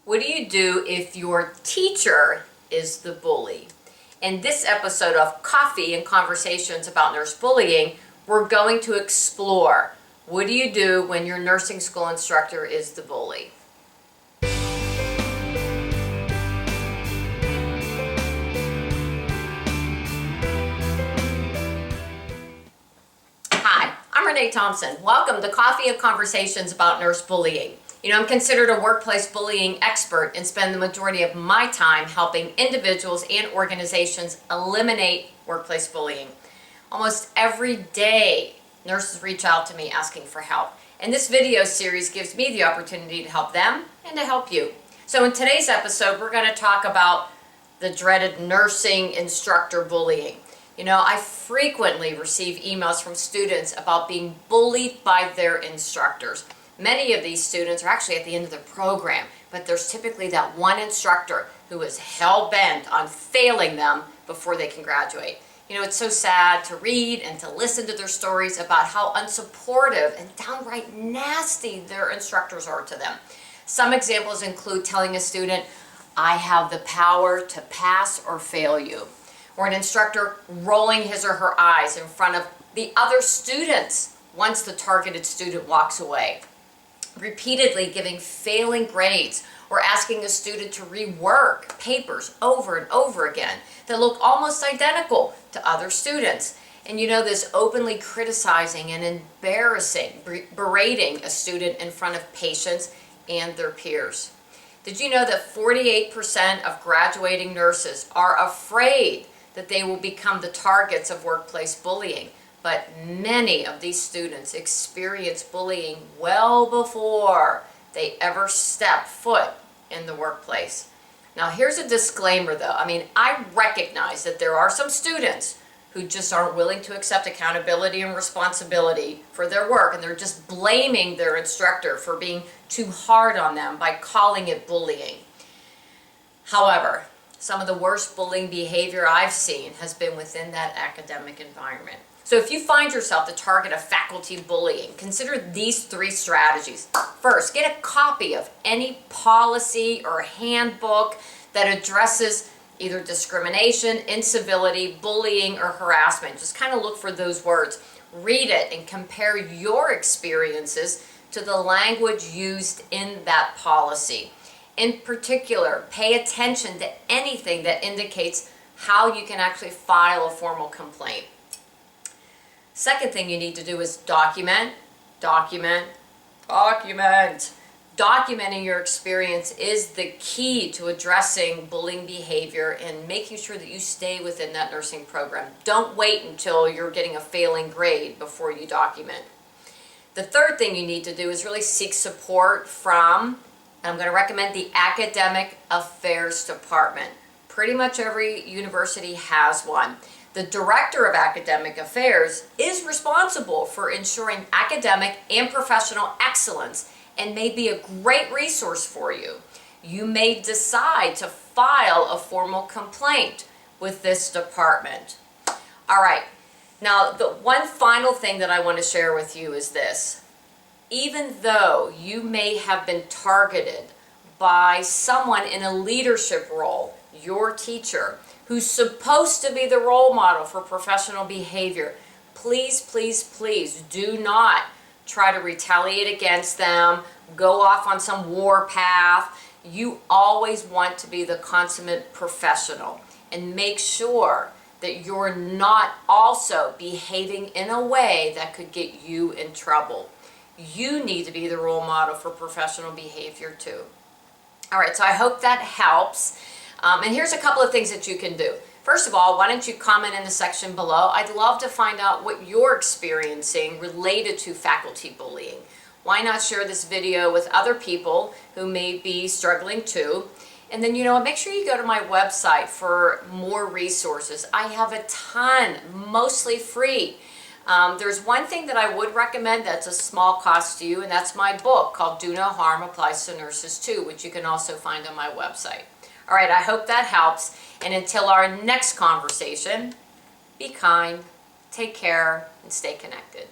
What do you do if your teacher is the bully? In this episode of Coffee and Conversations about Nurse Bullying, we're going to explore what do you do when your nursing school instructor is the bully? Hi, I'm Renee Thompson. Welcome to Coffee and Conversations about Nurse Bullying. You know, I'm considered a workplace bullying expert and spend the majority of my time helping individuals and organizations eliminate workplace bullying. Almost every day, nurses reach out to me asking for help. And this video series gives me the opportunity to help them and to help you. So in today's episode, we're going to talk about the dreaded nursing instructor bullying. You know, I frequently receive emails from students about being bullied by their instructors. Many of these students are actually at the end of the program, but there's typically that one instructor who is hell-bent on failing them before they can graduate. You know, it's so sad to read and to listen to their stories about how unsupportive and downright nasty their instructors are to them. Some examples include telling a student, "I have the power to pass or fail you," or an instructor rolling his or her eyes in front of the other students once the targeted student walks away. Repeatedly giving failing grades or asking a student to rework papers over and over again that look almost identical to other students. And you know, this openly criticizing and embarrassing, berating a student in front of patients and their peers. Did you know that 48% of graduating nurses are afraid that they will become the targets of workplace bullying? But many of these students experience bullying well before they ever step foot in the workplace. Now here's a disclaimer though. I recognize that there are some students who just aren't willing to accept accountability and responsibility for their work, and they're just blaming their instructor for being too hard on them by calling it bullying. However, some of the worst bullying behavior I've seen has been within that academic environment. So if you find yourself the target of faculty bullying, consider these 3 strategies. First, get a copy of any policy or handbook that addresses either discrimination, incivility, bullying, or harassment. Just kind of look for those words. Read it and compare your experiences to the language used in that policy. In particular, pay attention to anything that indicates how you can actually file a formal complaint. Second thing you need to do is document. Documenting your experience is the key to addressing bullying behavior and making sure that you stay within that nursing program. Don't wait until you're getting a failing grade before you document. The third thing you need to do is really seek support from, and I'm going to recommend the Academic Affairs Department. Pretty much every university has one. The Director of Academic Affairs is responsible for ensuring academic and professional excellence and may be a great resource for you. You may decide to file a formal complaint with this department. All right, now the one final thing that I want to share with you is this. Even though you may have been targeted by someone in a leadership role, your teacher, who's supposed to be the role model for professional behavior, please, please, please do not try to retaliate against them, go off on some war path. You always want to be the consummate professional and make sure that you're not also behaving in a way that could get you in trouble. You need to be the role model for professional behavior too. All right, so I hope that helps. And here's a couple of things that you can do. First of all, why don't you comment in the section below? I'd love to find out what you're experiencing related to faculty bullying. Why not share this video with other people who may be struggling too? And then, make sure you go to my website for more resources. I have a ton, mostly free. There's one thing that I would recommend that's a small cost to you, and that's my book called Do No Harm Applies to Nurses Too, which you can also find on my website. All right, I hope that helps. And until our next conversation, be kind, take care, and stay connected.